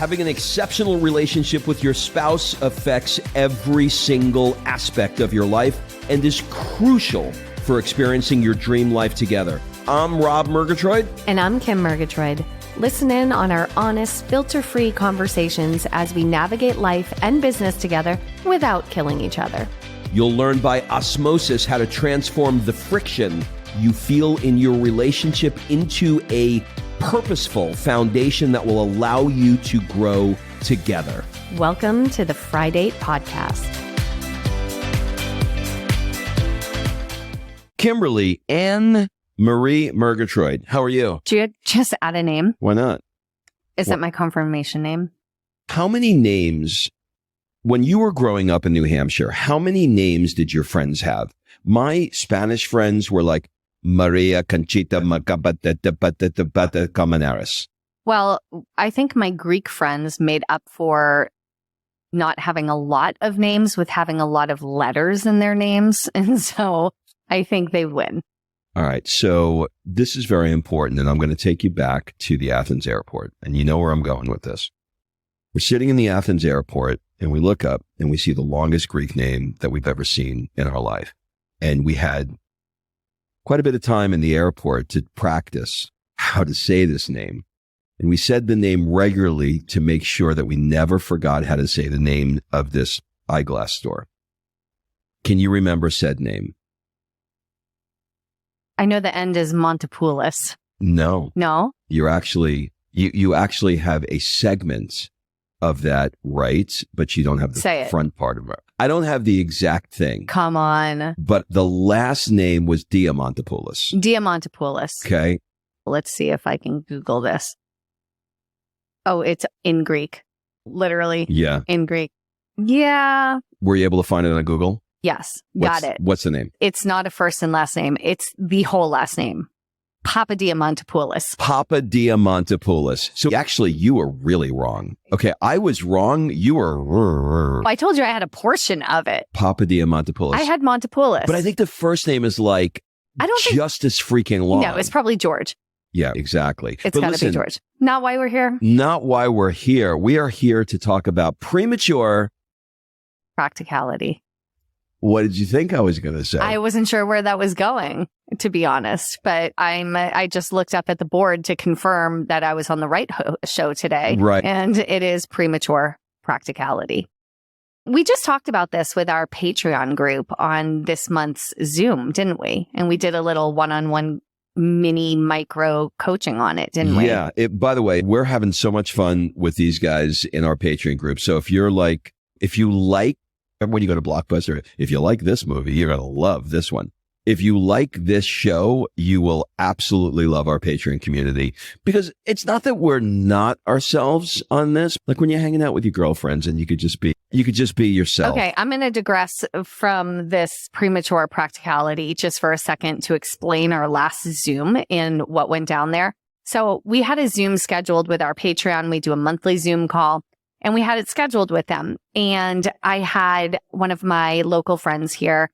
Having an exceptional relationship with your spouse affects every single aspect of your life and is crucial for experiencing your dream life together. I'm Rob Murgatroyd. And I'm Kim Murgatroyd. Listen in on our honest, filter-free conversations as we navigate life and business together without killing each other. You'll learn by osmosis how to transform the friction you feel in your relationship into a purposeful foundation that will allow you to grow together. Welcome to the Friday Podcast. Kimberly Ann Marie Murgatroyd, how are you? Do you just add a name? Why not? Is that my confirmation name? How many names, when you were growing up in New Hampshire, how many names did your friends have? My Spanish friends were like Maria Conchita Colmenares. Well, I think my Greek friends made up for not having a lot of names with having a lot of letters in their names. And so I think they win. All right. So this is very important. And I'm going to take you back to the Athens airport. And you know where I'm going with this. We're sitting in the Athens airport and we look up and we see the longest Greek name that we've ever seen in our life. And we had quite a bit of time in the airport to practice how to say this name. And we said the name regularly to make sure that we never forgot how to say the name of this eyeglass store. Can you remember said name? I know the end is Montepoulos. No. No? You're actually, you actually have a segment of that right, but you don't have the front part of it. I don't have the exact thing. Come on. But the last name was Diamantopoulos. Diamantopoulos. Okay. Let's see if I can Google this. Oh, it's in Greek. Literally. Yeah. In Greek. Yeah. Were you able to find it on Google? Yes. Got it. What's the name? It's not a first and last name. It's the whole last name. Papa Diamantopoulos. Papa Diamantopoulos. So actually, you were really wrong. Okay, I was wrong. You were... I told you I had a portion of it. Papa Diamantopoulos. I had Montepoulos. But I think the first name is like just as freaking long. No, it's probably George. Yeah, exactly. It's got to be George. Not why we're here. Not why we're here. We are here to talk about premature... practicality. What did you think I was going to say? I wasn't sure where that was going, to be honest. But I just looked up at the board to confirm that I was on the right show today. Right. And it is premature practicality. We just talked about this with our Patreon group on this month's Zoom, didn't we? And we did a little one-on-one mini micro coaching on it, didn't we? Yeah. By the way, we're having so much fun with these guys in our Patreon group. So if you like, when you go to Blockbuster, if you like this movie, you're going to love this one. If you like this show, you will absolutely love our Patreon community, because it's not that we're not ourselves on this. Like when you're hanging out with your girlfriends and you could just be yourself. Okay. I'm going to digress from this premature practicality just for a second to explain our last Zoom and what went down there. So we had a Zoom scheduled with our Patreon. We do a monthly Zoom call. And we had it scheduled with them. And I had one of my local friends here.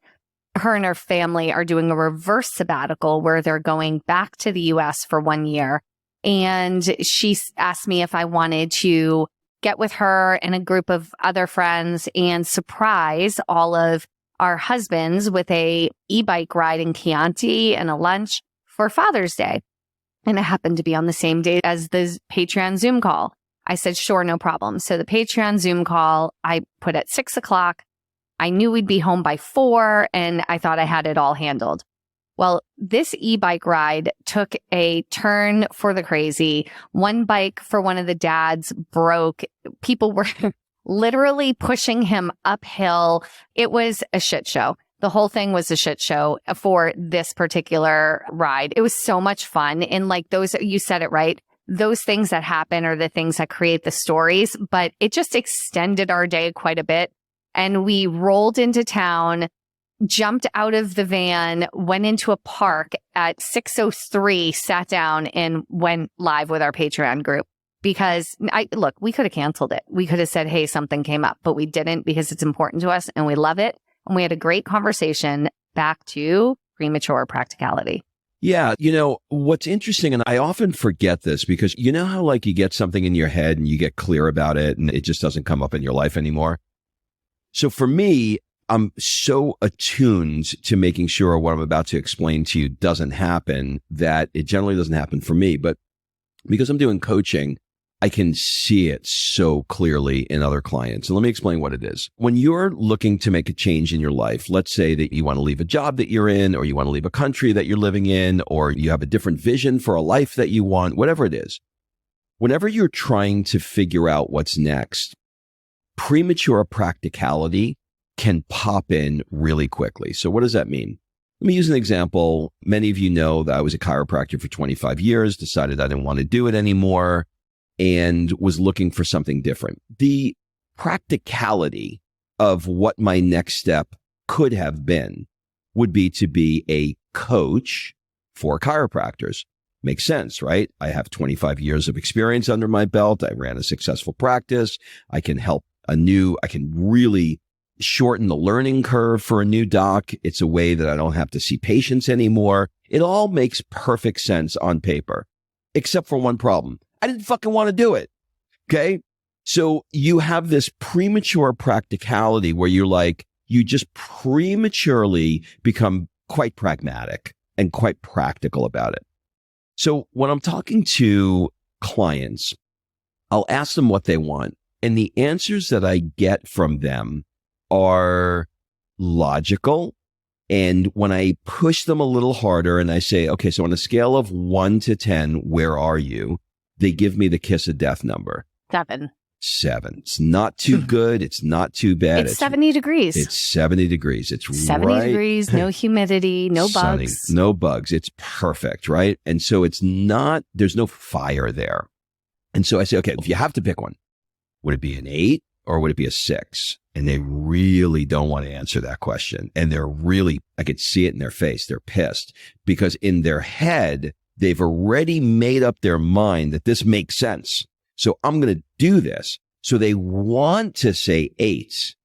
Her and her family are doing a reverse sabbatical where they're going back to the US for 1 year. And she asked me if I wanted to get with her and a group of other friends and surprise all of our husbands with a e-bike ride in Chianti and a lunch for Father's Day. And it happened to be on the same day as the Patreon Zoom call. I said, sure, no problem. So the Patreon Zoom call, I put at 6:00. I knew we'd be home by 4, and I thought I had it all handled. Well, this e-bike ride took a turn for the crazy. One bike for one of the dads broke. People were literally pushing him uphill. It was a shit show. The whole thing was a shit show for this particular ride. It was so much fun. And like those, you said it right. Those things that happen are the things that create the stories, but it just extended our day quite a bit. And we rolled into town, jumped out of the van, went into a park at 6:03, sat down and went live with our Patreon group. Because we could have canceled it. We could have said, hey, something came up, but we didn't because it's important to us and we love it. And we had a great conversation back to premature practicality. Yeah. What's interesting, and I often forget this because you know how like you get something in your head and you get clear about it and it just doesn't come up in your life anymore. So for me, I'm so attuned to making sure what I'm about to explain to you doesn't happen that it generally doesn't happen for me. But because I'm doing coaching, I can see it so clearly in other clients. And let me explain what it is. When you're looking to make a change in your life, let's say that you want to leave a job that you're in, or you want to leave a country that you're living in, or you have a different vision for a life that you want, whatever it is. Whenever you're trying to figure out what's next, premature practicality can pop in really quickly. So what does that mean? Let me use an example. Many of you know that I was a chiropractor for 25 years, decided I didn't want to do it anymore, and was looking for something different. The practicality of what my next step could have been would be to be a coach for chiropractors. Makes sense, right? I have 25 years of experience under my belt. I ran a successful practice. I can help I can really shorten the learning curve for a new doc. It's a way that I don't have to see patients anymore. It all makes perfect sense on paper, except for one problem. I didn't fucking want to do it. Okay. So you have this premature practicality where you're like, you just prematurely become quite pragmatic and quite practical about it. So when I'm talking to clients, I'll ask them what they want. And the answers that I get from them are logical. And when I push them a little harder and I say, okay, so on a scale of 1 to 10, where are you? They give me the kiss of death number. 7. 7. It's not too good. It's not too bad. It's 70 degrees. It's 70 degrees. It's 70 right. degrees, no humidity, no Sunny, bugs. no bugs. It's perfect, right? And so there's no fire there. And so I say, okay, if you have to pick one, would it be an 8 or would it be a 6? And they really don't want to answer that question. And I could see it in their face. They're pissed because in their head, they've already made up their mind that this makes sense. So I'm going to do this. So they want to say 8.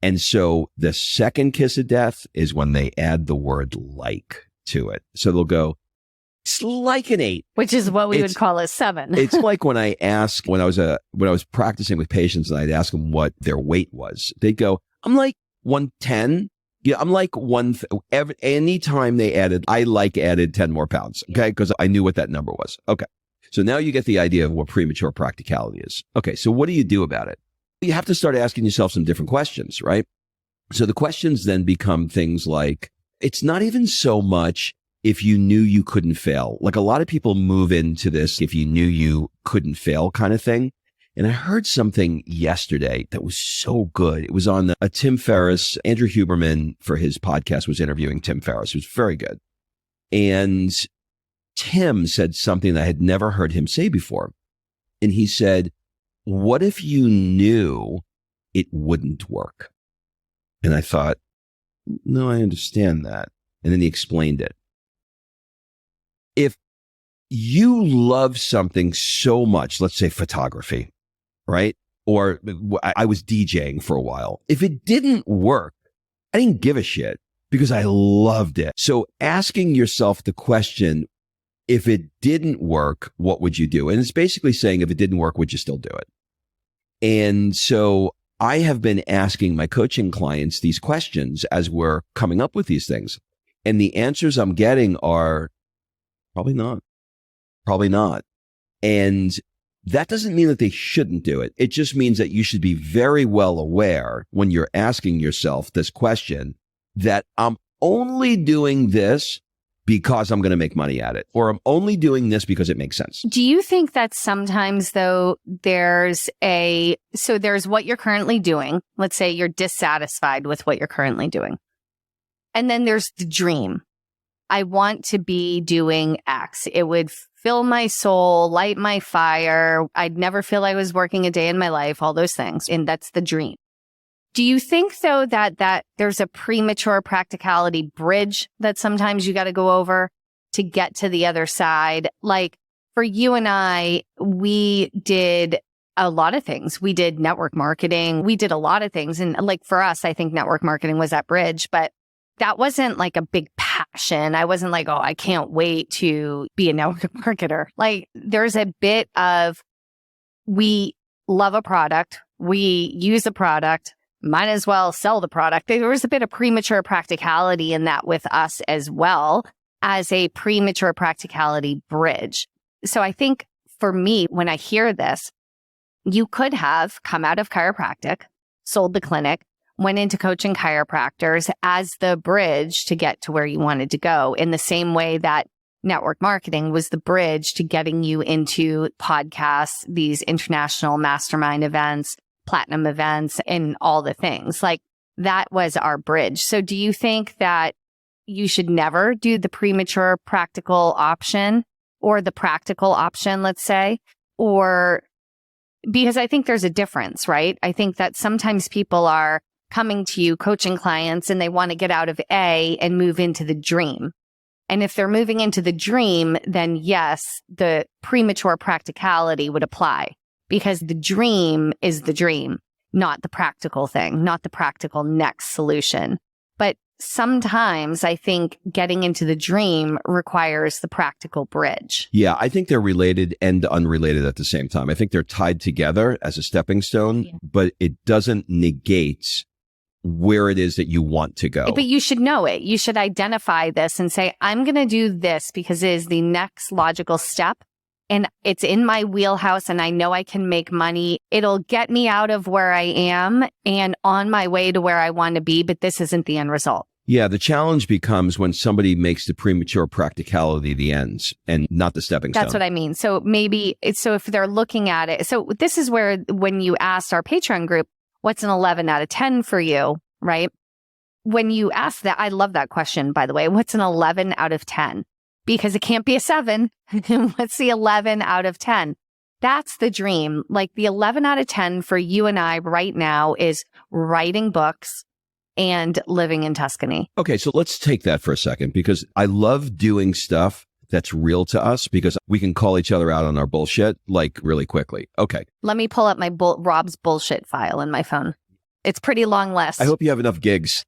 And so the second kiss of death is when they add the word like to it. So they'll go, it's like an 8. Which is what we would call a 7. It's like when I was practicing with patients and I'd ask them what their weight was. They'd go, I'm like 110. Yeah, I'm like anytime they added 10 more pounds. Okay. Because I knew what that number was. Okay. So now you get the idea of what premature practicality is. Okay. So what do you do about it? You have to start asking yourself some different questions, right? So the questions then become things like, it's not even so much if you knew you couldn't fail. Like a lot of people move into this if you knew you couldn't fail kind of thing. And I heard something yesterday that was so good. It was on a Tim Ferriss. Andrew Huberman for his podcast was interviewing Tim Ferriss. It was very good. And Tim said something that I had never heard him say before. And he said, what if you knew it wouldn't work? And I thought, no, I understand that. And then he explained it. If you love something so much, let's say photography, right? Or I was DJing for a while. If it didn't work, I didn't give a shit because I loved it. So asking yourself the question, if it didn't work, what would you do? And it's basically saying, if it didn't work, would you still do it? And so I have been asking my coaching clients these questions as we're coming up with these things. And the answers I'm getting are probably not. Probably not. And that doesn't mean that they shouldn't do it. It just means that you should be very well aware when you're asking yourself this question that I'm only doing this because I'm going to make money at it, or I'm only doing this because it makes sense. Do you think that sometimes though, there's what you're currently doing. Let's say you're dissatisfied with what you're currently doing. And then there's the dream. I want to be doing X. It would fill my soul, light my fire. I'd never feel I was working a day in my life, all those things. And that's the dream. Do you think, though, that there's a premature practicality bridge that sometimes you got to go over to get to the other side? Like for you and I, we did a lot of things. We did network marketing. We did a lot of things. And like for us, I think network marketing was that bridge, but that wasn't like a big path passion. I wasn't like, oh, I can't wait to be a network marketer. Like there's a bit of, we love a product, we use a product, might as well sell the product. There was a bit of premature practicality in that with us as well as a premature practicality bridge. So I think for me, when I hear this, you could have come out of chiropractic, sold the clinic, went into coaching chiropractors as the bridge to get to where you wanted to go, in the same way that network marketing was the bridge to getting you into podcasts, these international mastermind events, platinum events, and all the things. Like that was our bridge. So do you think that you should never do the premature practical option or the practical option, let's say? Or because I think there's a difference, right? I think that sometimes people are coming to you, coaching clients, and they want to get out of A and move into the dream. And if they're moving into the dream, then yes, the premature practicality would apply, because the dream is the dream, not the practical thing, not the practical next solution. But sometimes I think getting into the dream requires the practical bridge. Yeah, I think they're related and unrelated at the same time. I think they're tied together as a stepping stone, but it doesn't negate where it is that you want to go. But you should know it. You should identify this and say, I'm going to do this because it is the next logical step. And it's in my wheelhouse and I know I can make money. It'll get me out of where I am and on my way to where I want to be, but this isn't the end result. Yeah, the challenge becomes when somebody makes the premature practicality the ends and not the stepping stone. That's what I mean. So maybe, so if they're looking at it, so this is where when you asked our Patreon group, what's an 11 out of 10 for you, right? When you ask that, I love that question, by the way. What's an 11 out of 10? Because it can't be a 7. What's the 11 out of 10? That's the dream. Like the 11 out of 10 for you and I right now is writing books and living in Tuscany. Okay, so let's take that for a second, because I love doing stuff that's real to us, because we can call each other out on our bullshit like really quickly. Okay. Let me pull up my Rob's bullshit file in my phone. It's pretty long list. I hope you have enough gigs.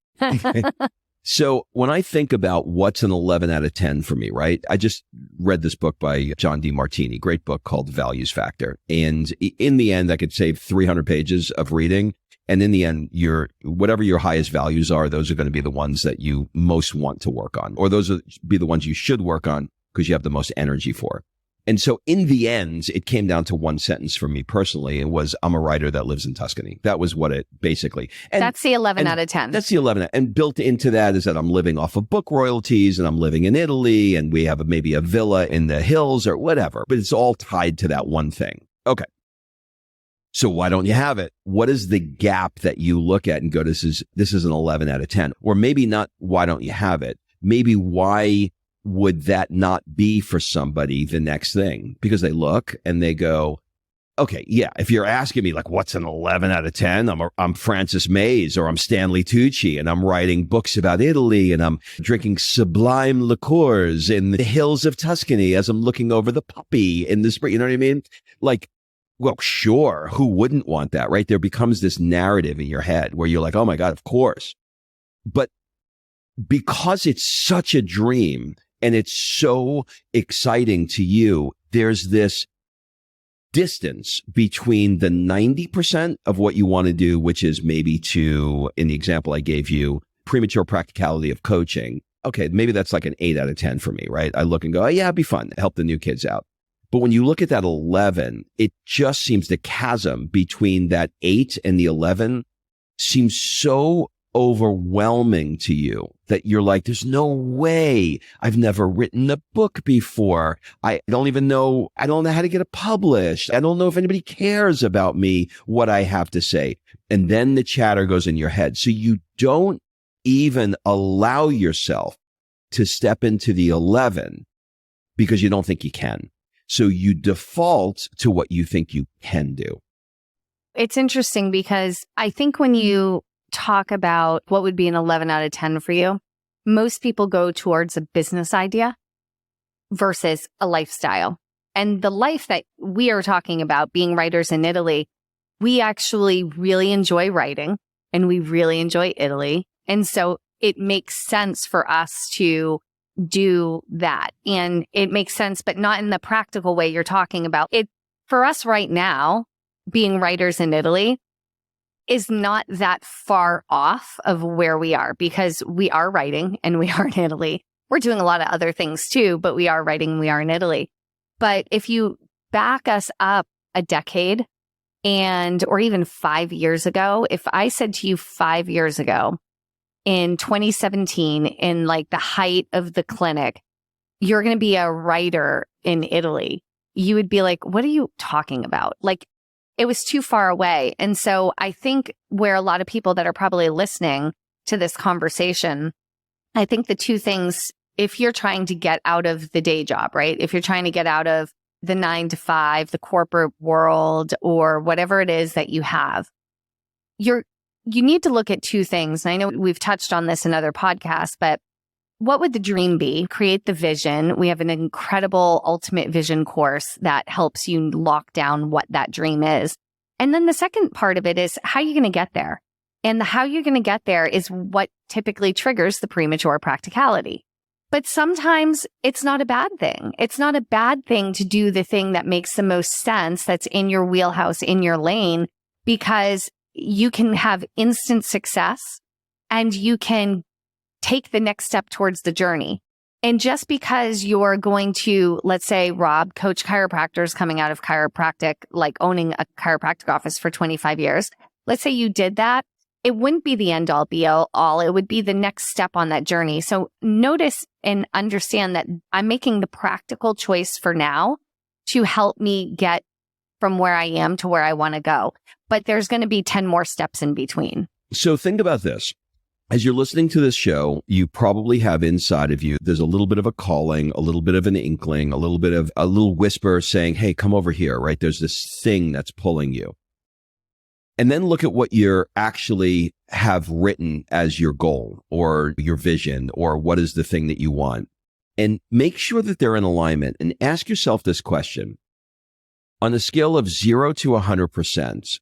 So when I think about what's an 11 out of 10 for me, right? I just read this book by John DeMartini, great book called Values Factor. And in the end, I could save 300 pages of reading. And in the end, whatever your highest values are, those are going to be the ones that you most want to work on, or those will be the ones you should work on because you have the most energy for. And so in the end, it came down to one sentence for me personally. It was, I'm a writer that lives in Tuscany. That was what it basically. And that's the 11 out of 10. That's the 11. And built into that is that I'm living off of book royalties and I'm living in Italy and we have maybe a villa in the hills or whatever, but it's all tied to that one thing. Okay. So why don't you have it? What is the gap that you look at and go, this is an 11 out of 10? Or maybe not, why don't you have it? Maybe why would that not be for somebody the next thing? Because they look and they go, okay, yeah, if you're asking me like, what's an 11 out of 10? I'm Francis Mays or I'm Stanley Tucci and I'm writing books about Italy and I'm drinking sublime liqueurs in the hills of Tuscany as I'm looking over the puppy in the spring. You know what I mean? Like, well, sure. Who wouldn't want that, right? There becomes this narrative in your head where you're like, oh my God, of course. But because it's such a dream and it's so exciting to you, there's this distance between the 90% of what you want to do, which is maybe in the example I gave you, premature practicality of coaching. Okay, maybe that's like an 8 out of 10 for me, right? I look and go, oh yeah, it'd be fun. Help the new kids out. But when you look at that 11, it just seems the chasm between that 8 and the 11 seems so overwhelming to you that you're like, there's no way. I've never written a book before. I don't know how to get it published. I don't know if anybody cares about me, what I have to say. And then the chatter goes in your head. So you don't even allow yourself to step into the 11 because you don't think you can. So you default to what you think you can do. It's interesting because I think when you talk about what would be an 11 out of 10 for you, most people go towards a business idea versus a lifestyle. And the life that we are talking about, being writers in Italy, we actually really enjoy writing and we really enjoy Italy. And so it makes sense for us to do that. And it makes sense, but not in the practical way you're talking about. It for us right now, being writers in Italy is not that far off of where we are because we are writing and we are in Italy. We're doing a lot of other things too, but we are writing and we are in Italy. But if you back us up a decade or even 5 years ago, if I said to you 5 years ago in 2017, in like the height of the clinic, you're going to be a writer in Italy, you would be like, what are you talking about? Like, it was too far away. And so I think where a lot of people that are probably listening to this conversation, I think the two things, if you're trying to get out of the day job, right? If you're trying to get out of the 9 to 5, the corporate world, or whatever it is that you have, you need to look at two things. And I know we've touched on this in other podcasts, but what would the dream be? Create the vision. We have an incredible ultimate vision course that helps you lock down what that dream is. And then the second part of it is how you're going to get there. And the how you're going to get there is what typically triggers the premature practicality. But sometimes it's not a bad thing. It's not a bad thing to do the thing that makes the most sense, that's in your wheelhouse, in your lane, because you can have instant success and you can take the next step towards the journey. And just because you're going to, let's say, Rob, coach chiropractors coming out of chiropractic, like owning a chiropractic office for 25 years, let's say you did that, it wouldn't be the end all be all. It would be the next step on that journey. So notice and understand that I'm making the practical choice for now to help me get from where I am to where I want to go. But there's going to be 10 more steps in between. So think about this. As you're listening to this show, you probably have inside of you, there's a little bit of a calling, a little bit of an inkling, a little whisper saying, hey, come over here, right? There's this thing that's pulling you. And then look at what you actually have written as your goal or your vision, or what is the thing that you want. And make sure that they're in alignment, and ask yourself this question. On a scale of 0 to 100%,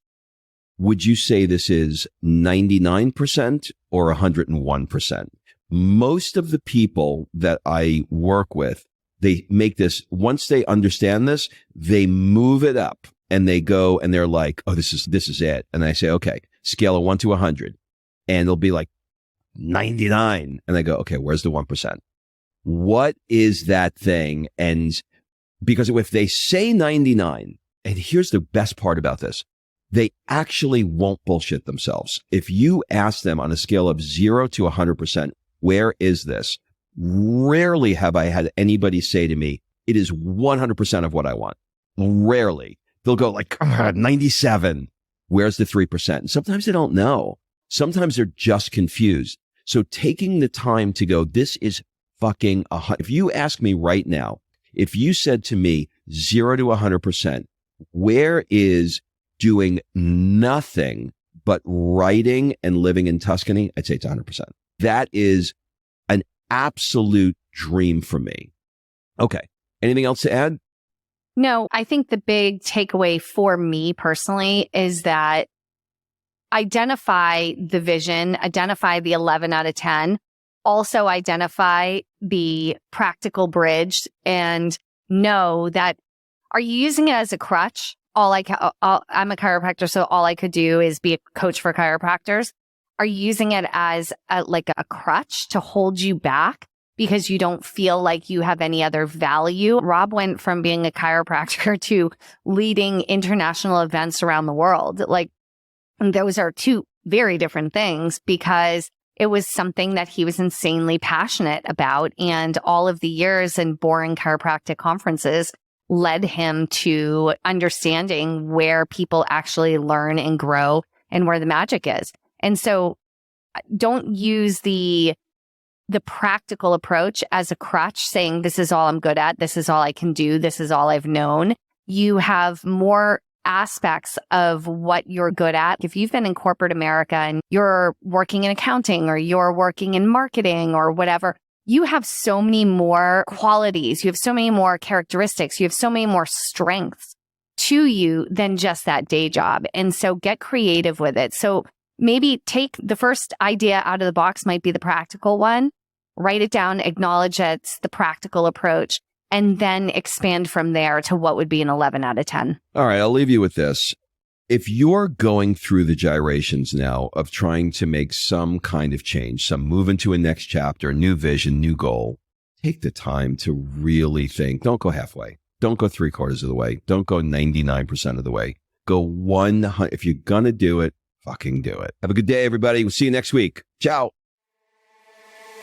would you say this is 99% or 101%? Most of the people that I work with, they make this, once they understand this, they move it up and they go and they're like, oh, this is it. And I say, okay, scale of 1 to 100. And they'll be like 99. And I go, okay, where's the 1%? What is that thing? And because if they say 99, and here's the best part about this, they actually won't bullshit themselves. If you ask them on a scale of 0 to 100%, where is this? Rarely have I had anybody say to me, it is 100% of what I want. Rarely. They'll go like, 97. Where's the 3%? And sometimes they don't know. Sometimes they're just confused. So taking the time to go, this is fucking, if you ask me right now, if you said to me 0 to 100%, where is doing nothing but writing and living in Tuscany, I'd say it's 100%. That is an absolute dream for me. Okay. Anything else to add? No, I think the big takeaway for me personally is that identify the vision, identify the 11 out of 10, also identify the practical bridge, and know that, are you using it as a crutch? I'm a chiropractor, so all I could do is be a coach for chiropractors. Are you using it as a crutch to hold you back because you don't feel like you have any other value? Rob went from being a chiropractor to leading international events around the world. Like, those are two very different things, because it was something that he was insanely passionate about. And all of the years in boring chiropractic conferences led him to understanding where people actually learn and grow and where the magic is. And so don't use the practical approach as a crutch, saying this is all I'm good at, this is all I can do, this is all I've known. You have more aspects of what you're good at. If you've been in corporate America and you're working in accounting or you're working in marketing or whatever, you have so many more qualities. You have so many more characteristics. You have so many more strengths to you than just that day job. And so get creative with it. So maybe take the first idea out of the box, might be the practical one. write it down, acknowledge it's the practical approach, and then expand from there to what would be an 11 out of 10. All right, I'll leave you with this. If you're going through the gyrations now of trying to make some kind of change, some move into a next chapter, new vision, new goal, take the time to really think. Don't go halfway. Don't go 3/4 of the way. Don't go 99% of the way. Go 100. If you're going to do it, fucking do it. Have a good day, everybody. We'll see you next week. Ciao.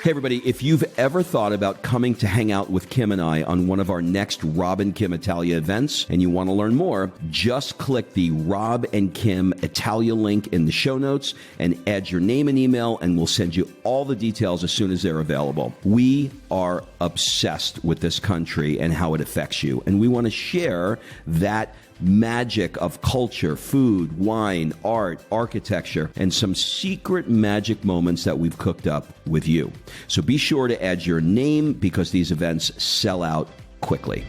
Hey, everybody, if you've ever thought about coming to hang out with Kim and I on one of our next Rob and Kim Italia events and you want to learn more, just click the Rob and Kim Italia link in the show notes and add your name and email, and we'll send you all the details as soon as they're available. We are obsessed with this country and how it affects you, and we want to share that magic of culture, food, wine, art, architecture, and some secret magic moments that we've cooked up with you. So be sure to add your name because these events sell out quickly.